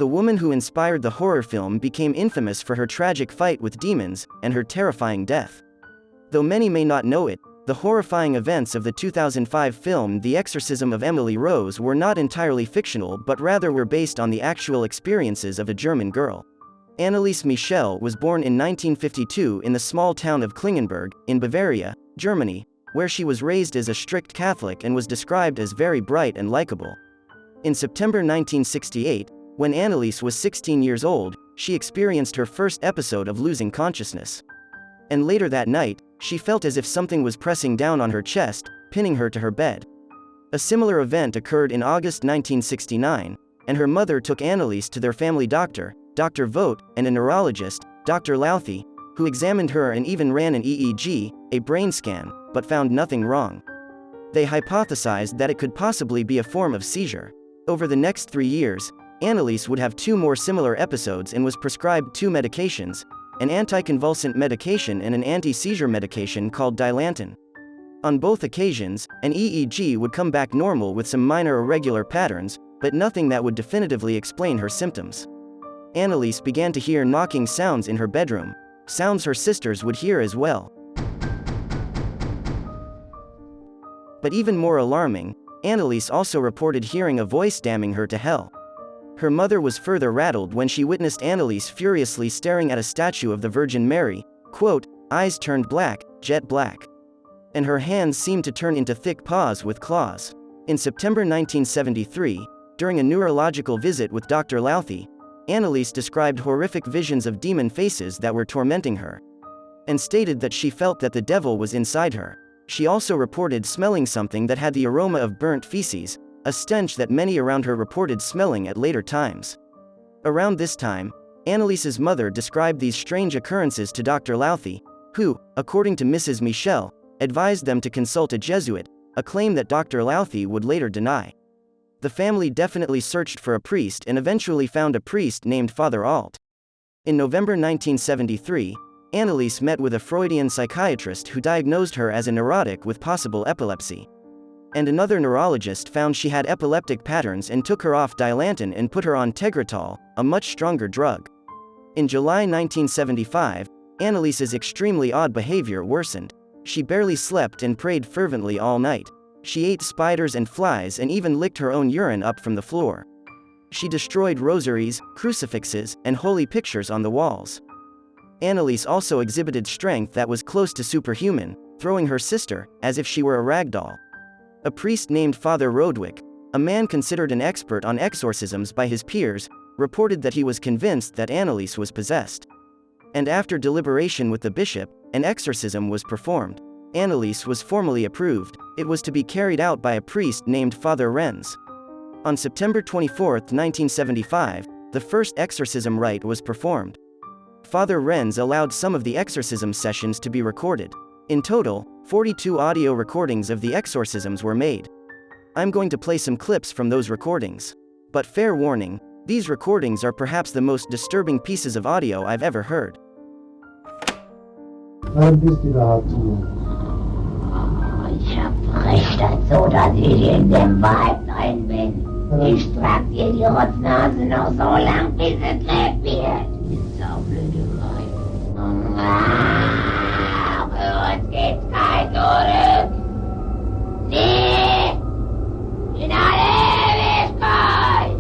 The woman who inspired the horror film became infamous for her tragic fight with demons and her terrifying death. Though many may not know it, the horrifying events of the 2005 film The Exorcism of Emily Rose were not entirely fictional but rather were based on the actual experiences of a German girl. Anneliese Michel was born in 1952 in the small town of Klingenberg, in Bavaria, Germany, where she was raised as a strict Catholic and was described as very bright and likable. In September 1968, when Anneliese was 16 years old, she experienced her first episode of losing consciousness. And later that night, she felt as if something was pressing down on her chest, pinning her to her bed. A similar event occurred in August 1969, and her mother took Anneliese to their family doctor, Dr. Vogt, and a neurologist, Dr. Louthey, who examined her and even ran an EEG, a brain scan, but found nothing wrong. They hypothesized that it could possibly be a form of seizure. Over the next 3 years, Anneliese would have 2 more similar episodes and was prescribed 2 medications, an anticonvulsant medication and an anti-seizure medication called Dilantin. On both occasions, an EEG would come back normal with some minor irregular patterns, but nothing that would definitively explain her symptoms. Anneliese began to hear knocking sounds in her bedroom, sounds her sisters would hear as well. But even more alarming, Anneliese also reported hearing a voice damning her to hell. Her mother was further rattled when she witnessed Anneliese furiously staring at a statue of the Virgin Mary, quote, eyes turned black, jet black. And her hands seemed to turn into thick paws with claws. In September 1973, during a neurological visit with Dr. Louthey, Anneliese described horrific visions of demon faces that were tormenting her, and stated that she felt that the devil was inside her. She also reported smelling something that had the aroma of burnt feces, a stench that many around her reported smelling at later times. Around this time, Anneliese's mother described these strange occurrences to Dr. Louthey, who, according to Mrs. Michel, advised them to consult a Jesuit, a claim that Dr. Louthey would later deny. The family definitely searched for a priest and eventually found a priest named Father Alt. In November 1973, Anneliese met with a Freudian psychiatrist who diagnosed her as a neurotic with possible epilepsy. And another neurologist found she had epileptic patterns and took her off Dilantin and put her on Tegretol, a much stronger drug. In July 1975, Anneliese's extremely odd behavior worsened. She barely slept and prayed fervently all night. She ate spiders and flies and even licked her own urine up from the floor. She destroyed rosaries, crucifixes, and holy pictures on the walls. Anneliese also exhibited strength that was close to superhuman, throwing her sister, as if she were a rag doll. A priest named Father Rodwick, a man considered an expert on exorcisms by his peers, reported that he was convinced that Anneliese was possessed. And after deliberation with the bishop, an exorcism was performed. Anneliese was formally approved. It was to be carried out by a priest named Father Renz. On September 24, 1975, the first exorcism rite was performed. Father Renz allowed some of the exorcism sessions to be recorded. In total, 42 audio recordings of the exorcisms were made. I'm going to play some clips from those recordings. But fair warning, these recordings are perhaps the most disturbing pieces of audio I've ever heard. Ich hab recht dazu, dass ich in dem Weib drin bin. Ich trag dir die Rotznase noch so lang, bis es lebt wird. Die saublöde Weib. Für uns gibt's kein Zurück. Nie! In alle Ewigkeit!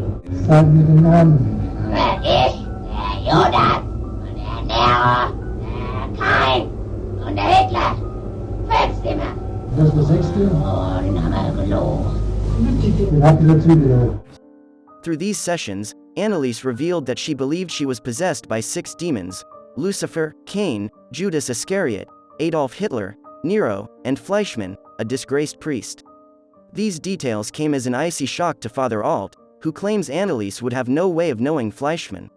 Sag mir den Namen. Ich, der Judas, und der Nero, der Kain und der Hitler. 5 immer. Das ist der 6. Oh, den haben wir gelogen. Den habt ihr natürlich. Through these sessions, Anneliese revealed that she believed she was possessed by 6 demons: Lucifer, Cain, Judas Iscariot, Adolf Hitler, Nero, and Fleischmann, a disgraced priest. These details came as an icy shock to Father Alt, who claims Anneliese would have no way of knowing Fleischmann.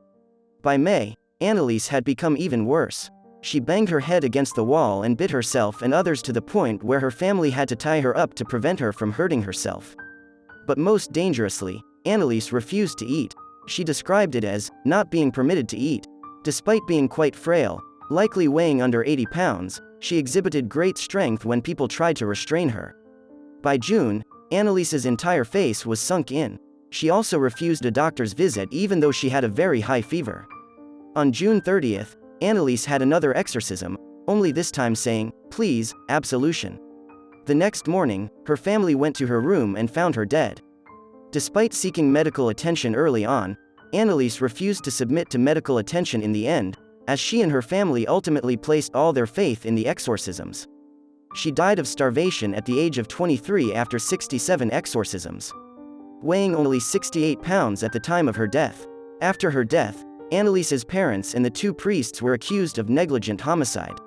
By May, Anneliese had become even worse. She banged her head against the wall and bit herself and others to the point where her family had to tie her up to prevent her from hurting herself. But most dangerously, Anneliese refused to eat. She described it as not being permitted to eat. Despite being quite frail, likely weighing under 80 pounds, she exhibited great strength when people tried to restrain her. By June, Anneliese's entire face was sunk in. She also refused a doctor's visit even though she had a very high fever. On June 30th, Anneliese had another exorcism, only this time saying, "Please, absolution." The next morning, her family went to her room and found her dead. Despite seeking medical attention early on, Anneliese refused to submit to medical attention in the end, as she and her family ultimately placed all their faith in the exorcisms. She died of starvation at the age of 23 after 67 exorcisms, weighing only 68 pounds at the time of her death. After her death, Anneliese's parents and the two priests were accused of negligent homicide,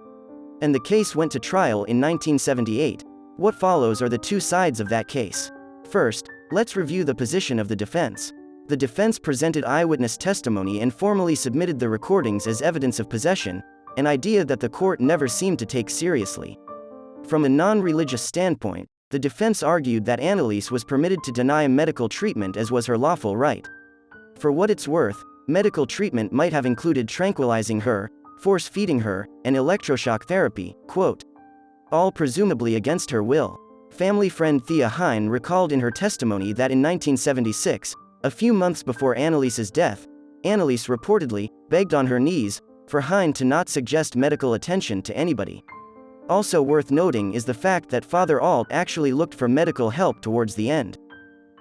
and the case went to trial in 1978. What follows are the two sides of that case. First, let's review the position of the defense. The defense presented eyewitness testimony and formally submitted the recordings as evidence of possession, an idea that the court never seemed to take seriously. From a non-religious standpoint, the defense argued that Anneliese was permitted to deny medical treatment as was her lawful right. For what it's worth, medical treatment might have included tranquilizing her, force-feeding her, and electroshock therapy, quote, all presumably against her will. Family friend Thea Hine recalled in her testimony that in 1976, a few months before Anneliese's death, Anneliese reportedly begged on her knees for Hine to not suggest medical attention to anybody. Also worth noting is the fact that Father Alt actually looked for medical help towards the end.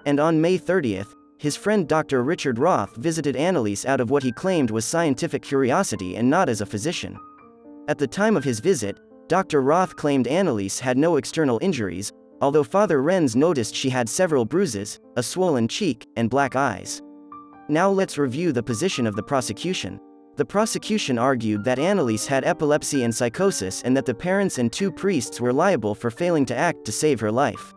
And on May 30th, his friend Dr. Richard Roth visited Anneliese out of what he claimed was scientific curiosity and not as a physician. At the time of his visit, Dr. Roth claimed Anneliese had no external injuries, although Father Renz noticed she had several bruises, a swollen cheek, and black eyes. Now let's review the position of the prosecution. The prosecution argued that Anneliese had epilepsy and psychosis and that the parents and two priests were liable for failing to act to save her life.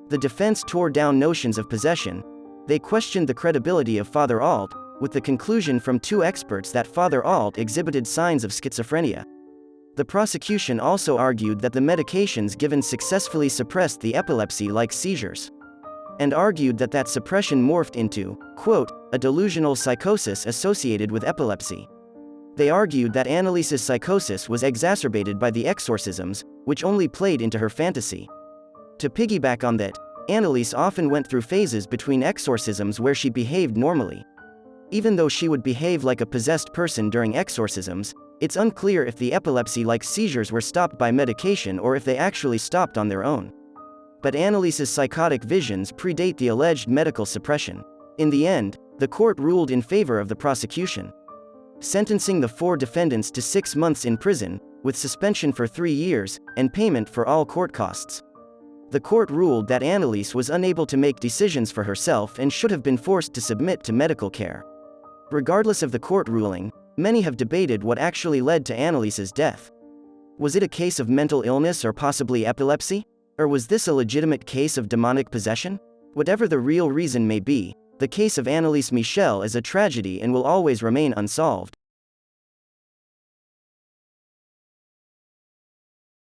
The defense tore down notions of possession. They questioned the credibility of Father Alt, with the conclusion from two experts that Father Alt exhibited signs of schizophrenia. The prosecution also argued that the medications given successfully suppressed the epilepsy-like seizures, and argued that that suppression morphed into, quote, a delusional psychosis associated with epilepsy. They argued that Anneliese's psychosis was exacerbated by the exorcisms, which only played into her fantasy. To piggyback on that, Anneliese often went through phases between exorcisms where she behaved normally. Even though she would behave like a possessed person during exorcisms, it's unclear if the epilepsy-like seizures were stopped by medication or if they actually stopped on their own. But Anneliese's psychotic visions predate the alleged medical suppression. In the end, the court ruled in favor of the prosecution, sentencing the four defendants to 6 months in prison, with suspension for 3 years, and payment for all court costs. The court ruled that Anneliese was unable to make decisions for herself and should have been forced to submit to medical care. Regardless of the court ruling, many have debated what actually led to Anneliese's death. Was it a case of mental illness or possibly epilepsy? Or was this a legitimate case of demonic possession? Whatever the real reason may be, the case of Anneliese Michel is a tragedy and will always remain unsolved.